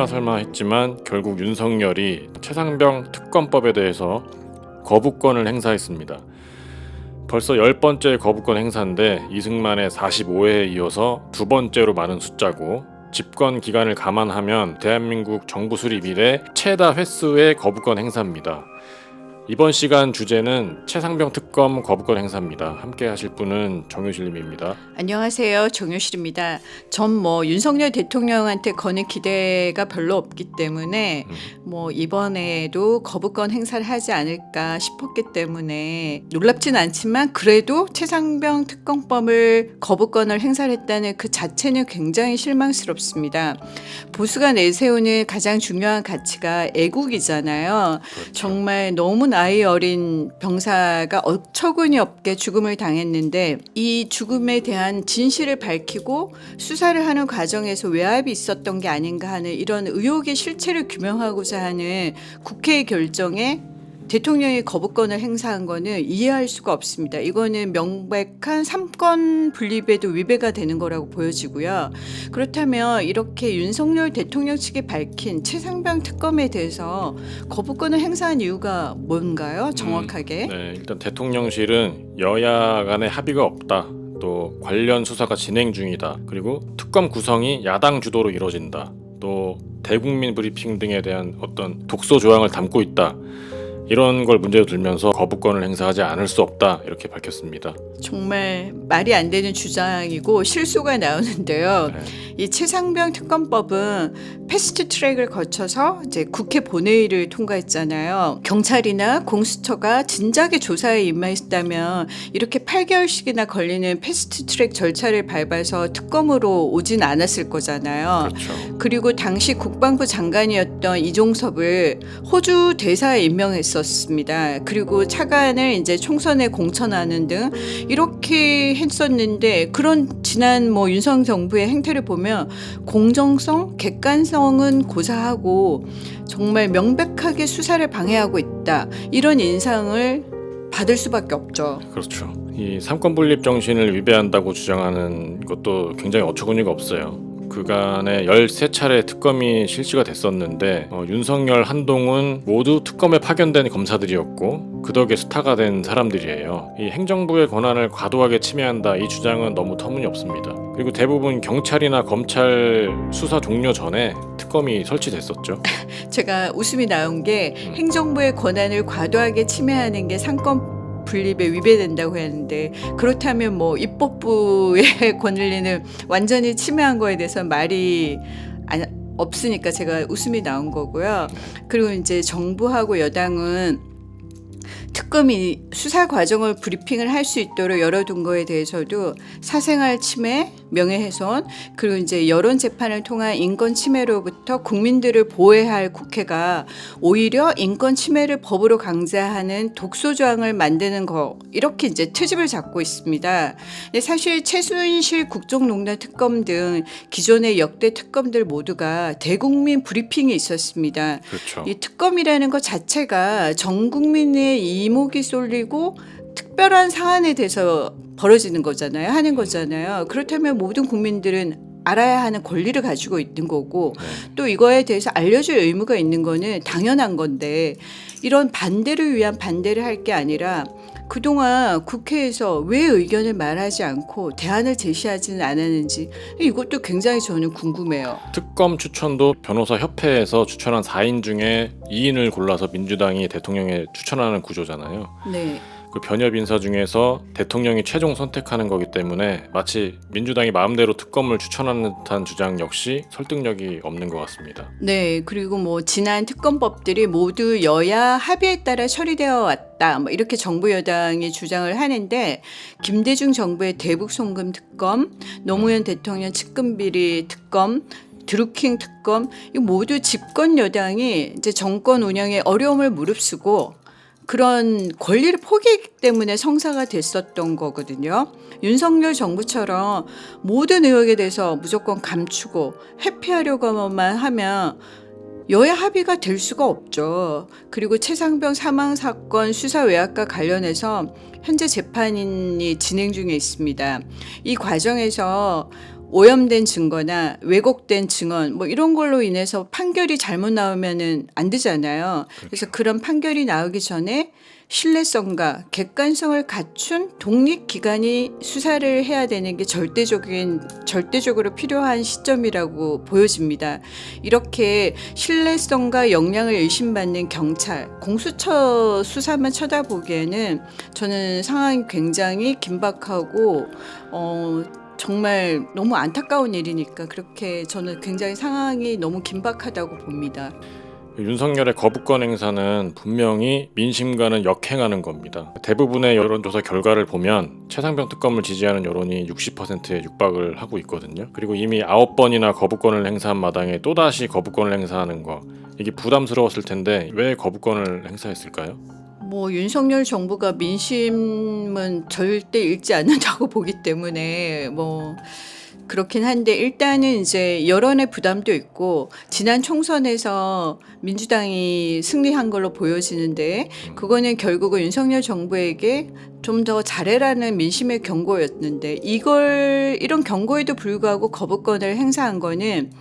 설마 했지만 결국 윤석열이 최상병 특검법에 대해서 거부권을 행사했습니다. 벌써 10번째 거부권 행사인데 이승만의 45회에 이어서 두 번째로 많은 숫자고, 집권 기간을 감안하면 대한민국 정부 수립 이래 최다 횟수의 거부권 행사입니다. 이번 시간 주제는 최상병 특검 거부권 행사입니다. 함께 하실 분은 정유실님입니다. 안녕하세요. 정유실입니다. 전 윤석열 대통령한테 거는 기대가 별로 없기 때문에 이번에도 거부권 행사를 하지 않을까 싶었기 때문에 놀랍진 않지만, 그래도 최상병 특검법을 거부권을 행사를 했다는 그 자체는 굉장히 실망스럽습니다. 보수가 내세우는 가장 중요한 가치가 애국이잖아요. 그렇죠. 정말 너무 나이 어린 병사가 어처구니 없게 죽음을 당했는데, 이 죽음에 대한 진실을 밝히고 수사를 하는 과정에서 외압이 있었던 게 아닌가 하는 이런 의혹의 실체를 규명하고자 하는 국회의 결정에 대통령이 거부권을 행사한 거는 이해할 수가 없습니다. 이거는 명백한 삼권 분립에도 위배가 되는 거라고 보여지고요. 그렇다면 이렇게 윤석열 대통령 측이 밝힌 최상병 특검에 대해서 거부권을 행사한 이유가 뭔가요? 정확하게? 네, 일단 대통령실은 여야 간의 합의가 없다, 또 관련 수사가 진행 중이다, 그리고 특검 구성이 야당 주도로 이루어진다, 또 대국민 브리핑 등에 대한 어떤 독소 조항을 담고 있다, 이런 걸 문제로 들면서 거부권을 행사하지 않을 수 없다, 이렇게 밝혔습니다. 정말 말이 안 되는 주장이고 실수가 나오는데요. 네. 이 최상병 특검법은 패스트 트랙을 거쳐서 이제 국회 본회의를 통과했잖아요. 경찰이나 공수처가 진작에 조사에 임했다면 이렇게 8개월씩이나 걸리는 패스트 트랙 절차를 밟아서 특검으로 오진 않았을 거잖아요. 그렇죠. 그리고 당시 국방부 장관이었던 이종섭을 호주 대사에 임명했었습니다. 그리고 차관을 이제 총선에 공천하는 등 이렇게 했었는데, 그런 지난 윤석 정부의 행태를 보면 공정성, 객관성은 고사하고 정말 명백하게 수사를 방해하고 있다, 이런 인상을 받을 수밖에 없죠. 그렇죠. 이 삼권 분립 정신을 위배한다고 주장하는 것도 굉장히 어처구니가 없어요. 그간에 13차례 특검이 실시가 됐었는데 윤석열, 한동훈 모두 특검에 파견된 검사들이었고 그 덕에 스타가 된 사람들이에요. 이 행정부의 권한을 과도하게 침해한다, 이 주장은 너무 터무니없습니다. 그리고 대부분 경찰이나 검찰 수사 종료 전에 특검이 설치됐었죠. 제가 웃음이 나온 게 행정부의 권한을 과도하게 침해하는 게 상권 분립에 위배된다고 했는데, 그렇다면 입법부의 권리는 완전히 침해한 거에 대해서 말이 없으니까 제가 웃음이 나온 거고요. 그리고 이제 정부하고 여당은 특검이 수사 과정을 브리핑을 할 수 있도록 열어둔 거에 대해서도 사생활 침해, 명예훼손, 그리고 이제 여론 재판을 통한 인권 침해로부터 국민들을 보호해야 할 국회가 오히려 인권 침해를 법으로 강제하는 독소 조항을 만드는 거, 이렇게 이제 트집을 잡고 있습니다. 근데 사실 최순실 국정농단 특검 등 기존의 역대 특검들 모두가 대국민 브리핑이 있었습니다. 그렇죠. 이 특검이라는 것 자체가 전 국민의 이목이 쏠리고 특별한 사안에 대해서 벌어지는 거잖아요. 하는 거잖아요. 그렇다면 모든 국민들은 알아야 하는 권리를 가지고 있는 거고, 또 이거에 대해서 알려줄 의무가 있는 거는 당연한 건데, 이런 반대를 위한 반대를 할 게 아니라 그동안 국회에서 왜 의견을 말하지 않고 대안을 제시하지는 않았는지, 이것도 굉장히 저는 궁금해요. 특검 추천도 변호사 협회에서 추천한 4인 중에 2인을 골라서 민주당이 대통령에 추천하는 구조잖아요. 네. 그 변협 인사 중에서 대통령이 최종 선택하는 거기 때문에 마치 민주당이 마음대로 특검을 추천하는 듯한 주장 역시 설득력이 없는 것 같습니다. 네, 그리고 지난 특검법들이 모두 여야 합의에 따라 처리되어 왔다, 이렇게 정부 여당이 주장을 하는데, 김대중 정부의 대북 송금 특검, 노무현 대통령 측근 비리 특검, 드루킹 특검, 이 모두 집권 여당이 이제 정권 운영에 어려움을 무릅쓰고 그런 권리를 포기했기 때문에 성사가 됐었던 거거든요. 윤석열 정부처럼 모든 의혹에 대해서 무조건 감추고 회피하려고만 하면 여야 합의가 될 수가 없죠. 그리고 최상병 사망 사건 수사 외압과 관련해서 현재 재판이 진행 중에 있습니다. 이 과정에서 오염된 증거나 왜곡된 증언 뭐 이런 걸로 인해서 판결이 잘못 나오면은 안 되잖아요. 그래서 그런 판결이 나오기 전에 신뢰성과 객관성을 갖춘 독립기관이 수사를 해야 되는 게 절대적으로 필요한 시점이라고 보여집니다. 이렇게 신뢰성과 역량을 의심받는 경찰, 공수처 수사만 쳐다보기에는 저는 상황이 굉장히 긴박하고 정말 너무 안타까운 일이니까 그렇게 저는 굉장히 상황이 너무 긴박하다고 봅니다. 윤석열의 거부권 행사는 분명히 민심과는 역행하는 겁니다. 대부분의 여론조사 결과를 보면 최상병 특검을 지지하는 여론이 60%에 육박을 하고 있거든요. 그리고 이미 9번이나 거부권을 행사한 마당에 또다시 거부권을 행사하는 거, 이게 부담스러웠을 텐데 왜 거부권을 행사했을까요? 뭐 윤석열 정부가 민심은 절대 읽지 않는다고 보기 때문에 뭐 그렇긴 한데 일단은 이제 여론의 부담도 있고 지난 총선에서 민주당이 승리한 걸로 보여지는데 그거는 결국은 윤석열 정부에게 좀 더 잘해라는 민심의 경고였는데 이런 경고에도 불구하고 거부권을 행사한 거는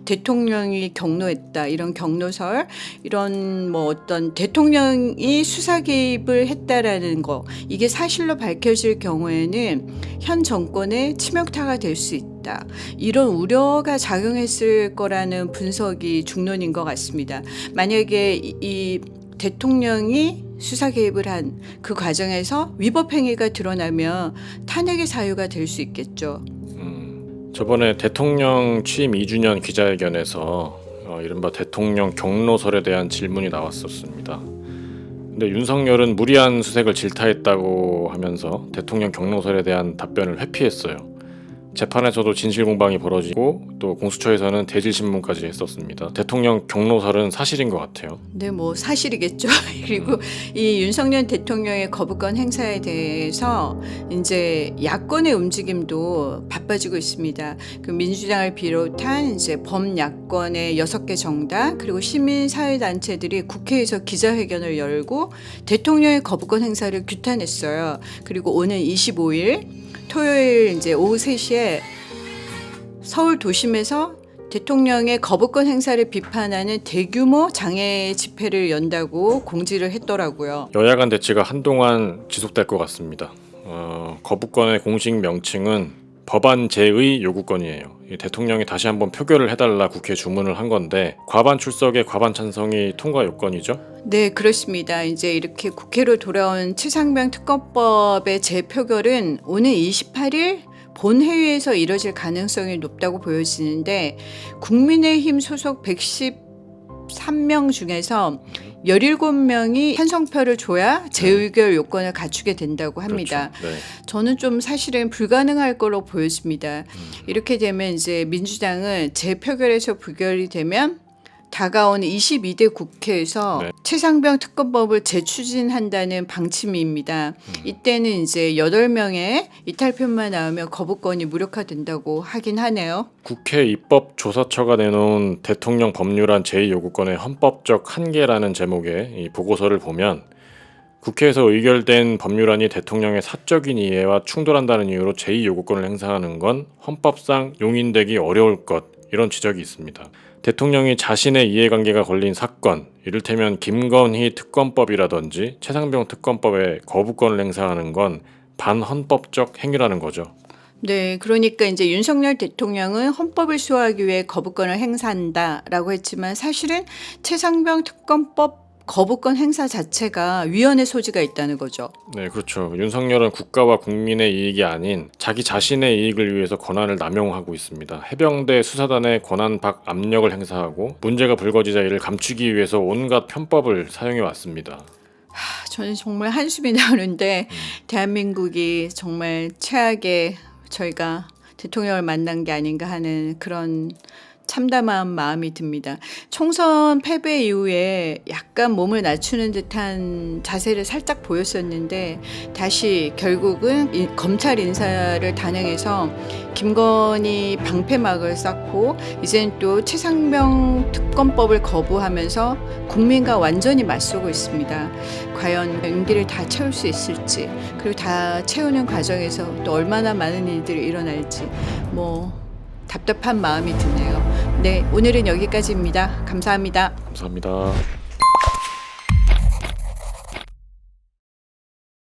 대통령이 경로했다 이런 경로설 이런 뭐 어떤 대통령이 수사 개입을 했다라는 거 이게 사실로 밝혀질 경우에는 현 정권의 치명타가 될 수 있다 이런 우려가 작용했을 거라는 분석이 중론인 것 같습니다. 만약에 이 대통령이 수사 개입을 한 그 과정에서 위법 행위가 드러나면 탄핵의 사유가 될 수 있겠죠. 저번에 대통령 취임 2주년 기자회견에서 이른바 대통령 경로설에 대한 질문이 나왔었습니다. 근데 윤석열은 무리한 수색을 질타했다고 하면서 대통령 경로설에 대한 답변을 회피했어요. 재판에서도 진실 공방이 벌어지고 또 공수처에서는 대질 신문까지 했었습니다. 대통령 경로설은 사실인 것 같아요. 네, 뭐 사실이겠죠. 그리고 이 윤석열 대통령의 거부권 행사에 대해서 이제 야권의 움직임도 바빠지고 있습니다. 그 민주당을 비롯한 이제 범야권의 6개 정당 그리고 시민사회단체들이 국회에서 기자회견을 열고 대통령의 거부권 행사를 규탄했어요. 그리고 오는 25일 토요일 이제 오후 3시에 서울 도심에서 대통령의 거부권 행사를 비판하는 대규모 장애 집회를 연다고 공지를 했더라고요. 여야 간 대치가 한동안 지속될 것 같습니다. 거부권의 공식 명칭은 법안 제의 요구권이에요. 대통령이 다시 한번 표결을 해달라 국회에 주문을 한 건데 과반 출석의 과반 찬성이 통과 요건이죠? 네, 그렇습니다. 이제 이렇게 국회로 돌아온 최상병 특검법의 재표결은 오는 28일 본회의에서 이뤄질 가능성이 높다고 보여지는데 국민의힘 소속 113명 중에서 17명이 찬성표를 줘야 재의결 요건을 갖추게 된다고 합니다. 그렇죠. 네. 저는 좀 사실은 불가능할 걸로 보여집니다. 이렇게 되면 이제 민주당은 재표결에서 부결이 되면 다가오는 22대 국회에서 네. 최상병 특검법을 재추진한다는 방침입니다. 이때는 이제 8명의 이탈표만 나오면 거부권이 무력화된다고 하긴 하네요. 국회 입법조사처가 내놓은 대통령 법률안 제2요구권의 헌법적 한계라는 제목의 이 보고서를 보면 국회에서 의결된 법률안이 대통령의 사적인 이해와 충돌한다는 이유로 제2요구권을 행사하는 건 헌법상 용인되기 어려울 것 이런 지적이 있습니다. 대통령이 자신의 이해관계가 걸린 사건, 이를테면 김건희 특검법이라든지 최상병 특검법에 거부권을 행사하는 건 반헌법적 행위라는 거죠. 네, 그러니까 이제 윤석열 대통령은 헌법을 수호하기 위해 거부권을 행사한다라고 했지만 사실은 최상병 특검법 거부권 행사 자체가 위헌의 소지가 있다는 거죠. 네, 그렇죠. 윤석열은 국가와 국민의 이익이 아닌 자기 자신의 이익을 위해서 권한을 남용하고 있습니다. 해병대 수사단의 권한 박 압력을 행사하고 문제가 불거지자 이를 감추기 위해서 온갖 편법을 사용해 왔습니다. 저는 정말 한숨이 나오는데 대한민국이 정말 최악의 저희가 대통령을 만난 게 아닌가 하는 그런 참담한 마음이 듭니다. 총선 패배 이후에 약간 몸을 낮추는 듯한 자세를 살짝 보였었는데 다시 결국은 검찰 인사를 단행해서 김건희 방패막을 쌓고 이제는 또 최상병 특검법을 거부하면서 국민과 완전히 맞서고 있습니다. 과연 임기를 다 채울 수 있을지 그리고 다 채우는 과정에서 또 얼마나 많은 일들이 일어날지 뭐 답답한 마음이 드네요. 네, 오늘은 여기까지입니다. 감사합니다. 감사합니다.